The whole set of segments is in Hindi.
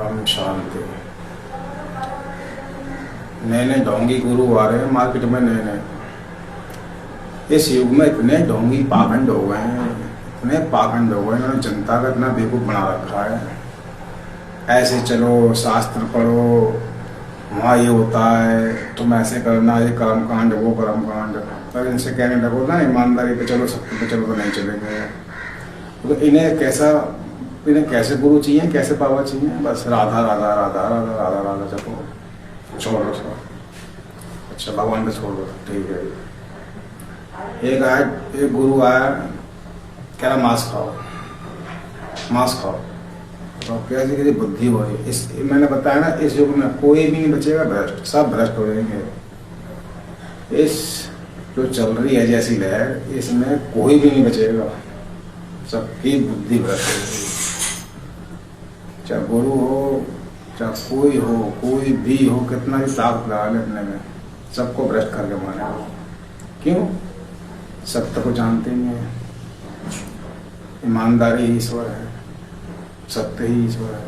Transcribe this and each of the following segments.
ओम शांति। नए नए ढोंगी गुरु आ रहे हैं मार्केट में, नए नए। इस युग में इतने ढोंगी पाखंड हो गए हैं, इतने पाखंड हो गए, इन्होंने जनता का इतना बेवकूफ़ बना रखा है। ऐसे चलो, शास्त्र पढ़ो, वहाँ ये होता है, तुम ऐसे करना, ये कर्म कांड, वो कर्म कांड। पर इनसे कहने लगो ना ईमानदारी पे चलो, सत्य पे चलो, तो नहीं चलेंगे। तो इन्हें कैसे गुरु चाहिए, कैसे बाबा चाहिए? बस राधा राधा राधा राधा राधा राधा जपो, छोड़ दो सब। अच्छा, भगवान पे छोड़ दो, ठीक है। एक गुरु आया, कह रहा मांस खाओ, मांस खाओ। तो कैसी कैसी बुद्धि हो रही इस, मैंने बताया ना, इस युग में कोई भी नहीं बचेगा भ्रष्ट, सब भ्रष्ट हो जाएंगे। इस जो चल रही है जैसी लहर, इसमें कोई भी नहीं बचेगा, सबकी बुद्धि भ्रष्ट हो जाएगी। चाहे गुरु हो, चाहे कोई भी हो, कितना भी ताकत लगा ले अपने में, सबको भ्रष्ट करके मारेगा। क्यों? सत्य को जानते नहीं है। ईमानदारी ही ईश्वर है, सत्य ही ईश्वर है।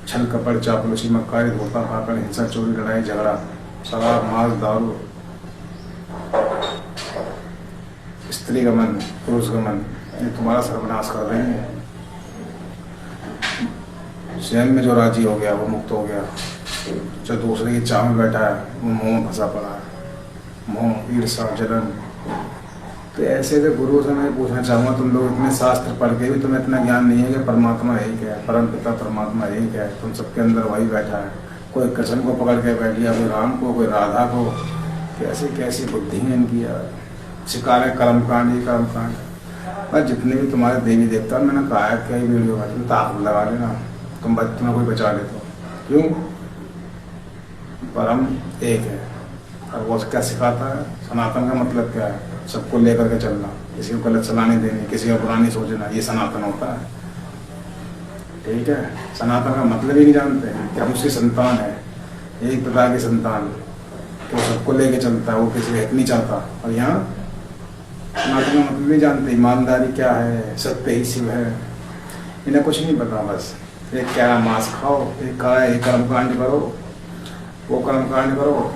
छल कपट चापलूसी मक्कारी धोखा पापड़ हिंसा चोरी लड़ाई झगड़ा शराब मांस दारू स्त्री गमन पुरुष गमन, ये तुम्हारा सर्वनाश कर देंगे। स्वयं में जो राजी हो गया वो मुक्त हो गया, जो दूसरे की चाह में बैठा है वो मोह में फंसा पड़ा है। मोह, ईर्षा, जलन। तो ऐसे तो गुरु से मैं पूछना चाहूँगा, तुम लोग इतने शास्त्र पढ़ के भी तुम्हें इतना ज्ञान नहीं है कि परमात्मा एक है, परम पिता परमात्मा एक है, तुम सबके अंदर वही बैठा है। कोई कृष्ण को पकड़ के बैठ गया, कोई राम को, कोई राधा को। कैसी कैसी बुद्धि है इनकी यार। शिकारे कर्मकांड ही कर्मकांड। बस जितने भी तुम्हारे देवी देवता, मैंने कहा है कई वीडियो में, तुम ताकत लगा लेना, तुम तुम्हें कोई बचा ले तो। क्यों? परम एक है। और वो क्या सिखाता है? सनातन का मतलब क्या है? सबको लेकर के चलना, किसी को गलत सलाह नहीं देनी, किसी का बुरा नहीं सोचना, ये सनातन होता है। ठीक है? सनातन का मतलब ही नहीं जानते कि हम उसकी संतान है, एक पिता की संतान, तो सबको लेके चलता है, वो किसी का हित नहीं चाहता। और यहाँ सनातन का मतलब नहीं जानते, ईमानदारी क्या है, सत्य ही शिव है, इन्हें कुछ नहीं पता। बस एक क्या मांस खाओ, एक कहा है कर्मकांड करो, वो कर्मकांड करो।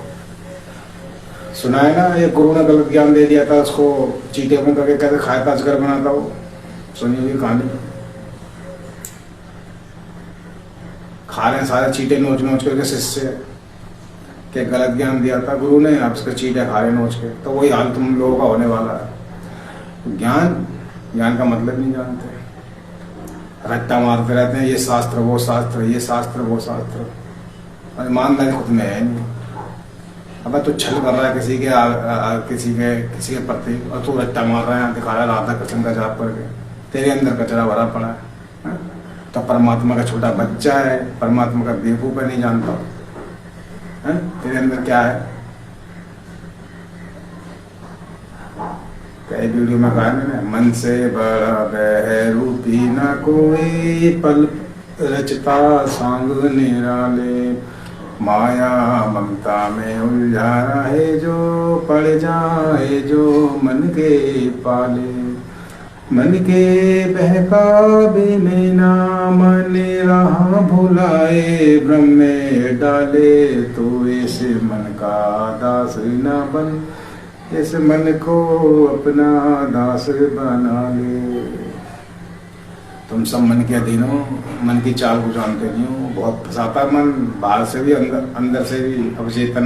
सुना है ना, एक गुरु ने गलत ज्ञान दे दिया था उसको, चीटे में करके कैसे खाया था, अजगर बनाता वो। सुनी हुई कहानी। खा रहे सारे चीटे नोच नोच करके शिष्य के, गलत ज्ञान दिया था गुरु ने, आप उसके चीटे खा रहे नोच के। तो वही हाल तुम लोगों का होने वाला है। ज्ञान का मतलब नहीं जानते, रट्टा मारते रहते हैं, ये शास्त्र वो शास्त्र, ये शास्त्र वो शास्त्र, और ईमानदारी खुद में है नहीं। अब तू छल कर रहा है किसी के प्रति, और तू रट्टा मार रहा है, दिखा रहा है राधा कृष्ण का जाप करके, तेरे अंदर कचरा भरा पड़ा है। तो परमात्मा का छोटा बच्चा है, परमात्मा का बेवकूफ है, नहीं जानता है तेरे अंदर क्या है। कई वीडियो में कहा मैंने, मन से बड़ा बहरूपी न कोई, पल रचता सांग निराले, माया ममता में उलझा रहे जो, पड़ जाए जो मन के पाले। मन के बहकावे में ना मन राह भुलाए, भ्रम में डाले तो इस मन का दास न बन, इस मन को अपना दास बना ले। तुम सब मन के अधीन हो, मन की चाल को जानते नहीं हो। बहुत फंसाता मन, बाहर से भी अंदर से भी अवचेतन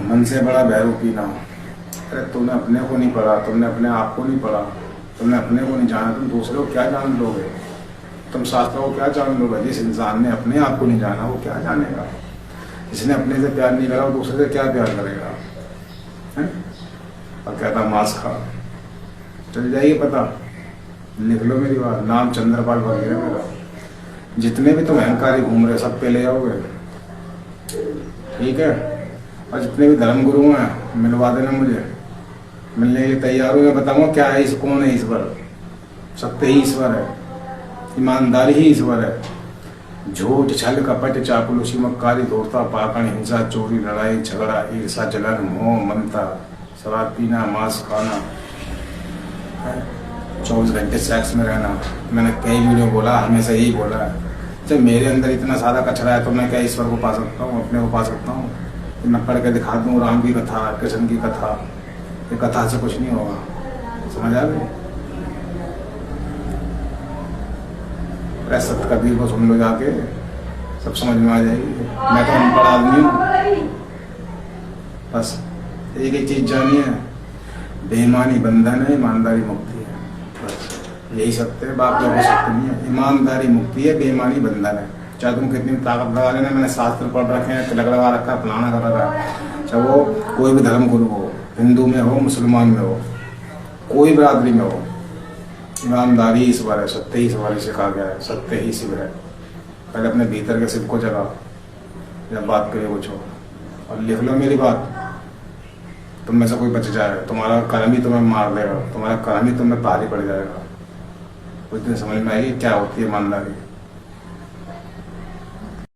मन से बड़ा बहरूपी ना हो। अरे तुमने अपने को नहीं पढ़ा, तुमने अपने आप को नहीं पढ़ा, तुमने अपने को नहीं जाना, तुम दूसरे को क्या जान लोगे? तुम शास्त्रों को क्या जान लोगे? जिस इंसान ने अपने आप को नहीं जाना वो क्या जानेगा? जिसने अपने से प्यार नहीं करा वो दूसरे से क्या प्यार करेगा? है? और कहता मांस खा, चल जाइए पता, लिख लो मेरी बात, नाम चंद्रपाल वगैरह मेरा। जितने भी तुम अहंकारी घूम रहे सब पे ले आओगे, ठीक है? और जितने भी धर्म गुरु हैं मिलवा देना मुझे, मिलने के तैयार हूँ। मैं बताऊंगा क्या है, कौन है ईश्वर। सत्य ही ईश्वर है, ईमानदारी ही ईश्वर है। झूठ छल कपट चापलूसी मक्कारी धोखा पाखंड हिंसा चोरी लड़ाई झगड़ा ईर्षा जलन मोह ममता, शराब पीना मांस खाना, 24 घंटे सेक्स में रहना। मैंने कई वीडियो बोला, हमेशा यही बोला है, जब मेरे अंदर इतना सारा कचरा है तो मैं क्या ईश्वर को पा सकता हूँ, अपने को पा सकता हूँ? मैं पढ़ के दिखा दूँ राम की कथा, कृष्ण की कथा, ये कथा से कुछ नहीं होगा। समझ आ गई? सत्य कबीर को सुन लो जाके, सब समझ में आ जाएगी। मैं तो अनपढ़ आदमी हूँ, बस एक ही चीज जानी है, बेईमानी बंधन है, ईमानदारी मुक्ति है। बस यही सत्य है, बात जो सत्य नहीं है। ईमानदारी मुक्ति है, बेईमानी बंधन है। चाहे तुम कितनी ताकत लगा लेना, मैंने शास्त्र पढ़ रखे हैं, तिलक लगा रखा है, फलाना कर रखा है, चाहे वो कोई भी धर्म गुरु हो, हिंदू में हो, मुसलमान में हो, कोई बिरादरी में हो, ईमानदारी ईश्वर है, सत्य ही ईश्वर से कहा गया है, सत्य ही शिव है। पहले अपने भीतर के शिव को जगाओ, जब बात करिए वो छोड़, और लिख लो मेरी बात। तुम में से कोई बच जाए, तुम्हारा कर्म ही तुम्हें मार देगा, तुम्हारा कर्म ही तुम्हें भारी पड़ जाएगा। उस दिन समझ में आएगी क्या होती है ईमानदारी।